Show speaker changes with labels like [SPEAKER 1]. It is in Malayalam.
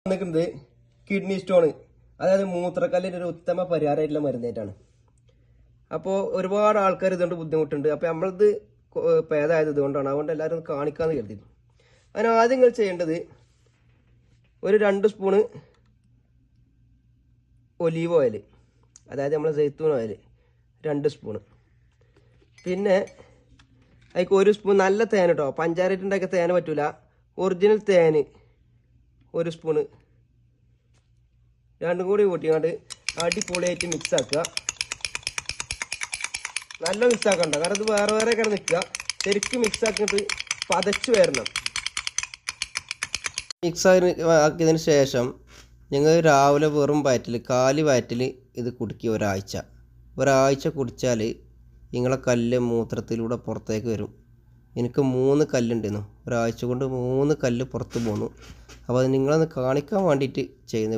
[SPEAKER 1] വന്നിരിക്കുന്നത് കിഡ്നി സ്റ്റോൺ, അതായത് മൂത്രക്കല്ലിൻ്റെ ഒരു ഉത്തമ പരിഹാരമായിട്ടുള്ള മരുന്നായിട്ടാണ്. അപ്പോൾ ഒരുപാട് ആൾക്കാർ ഇതുകൊണ്ട് ബുദ്ധിമുട്ടുണ്ട്. അപ്പോൾ നമ്മളിത് ഭേദമായത് ഇതുകൊണ്ടാണ്. അതുകൊണ്ട് എല്ലാവരും ഒന്ന് കാണിക്കാമെന്ന് കരുതി. അതിന് ആദ്യം നിങ്ങൾ ചെയ്യേണ്ടത് ഒരു 2 സ്പൂണ് ഒലീവ് ഓയിൽ, അതായത് നമ്മൾ സൈത്തൂൺ ഓയിൽ 2 സ്പൂണ്. പിന്നെ അതിലേക്ക് 1 സ്പൂൺ നല്ല തേൻ കേട്ടോ. പഞ്ചാരയിട്ടുണ്ടാക്കിയ തേൻ പറ്റൂല, ഒറിജിനൽ തേൻ 1 സ്പൂണ്. രണ്ടും കൂടി കൂട്ടിക്കാണ്ട് അടിപൊളിയായിട്ട് മിക്സ് ആക്കുക. നല്ല മിക്സ് ആക്കണ്ട, കാരണം ഇത് വേറെ വേറെ കിടന്ന് നിൽക്കുക. ശരിക്കും മിക്സ് ആക്കിയിട്ട് പതച്ച് വരണം. മിക്സ് ആക്കിയതിന് ശേഷം നിങ്ങൾ രാവിലെ വെറും വയറ്റിൽ, കാലി വയറ്റിൽ ഇത് കുടിക്കുക. ഒരാഴ്ച കുടിച്ചാൽ നിങ്ങളെ കല്ല് മൂത്രത്തിലൂടെ പുറത്തേക്ക് വരും. എനിക്ക് 3 കല്ലുണ്ടായിരുന്നു. ഒരാഴ്ച കൊണ്ട് 3 കല്ല് പുറത്ത് പോന്നു. അപ്പോൾ അത് നിങ്ങളൊന്ന് കാണിക്കാൻ വേണ്ടിയിട്ട് ചെയ്യുന്ന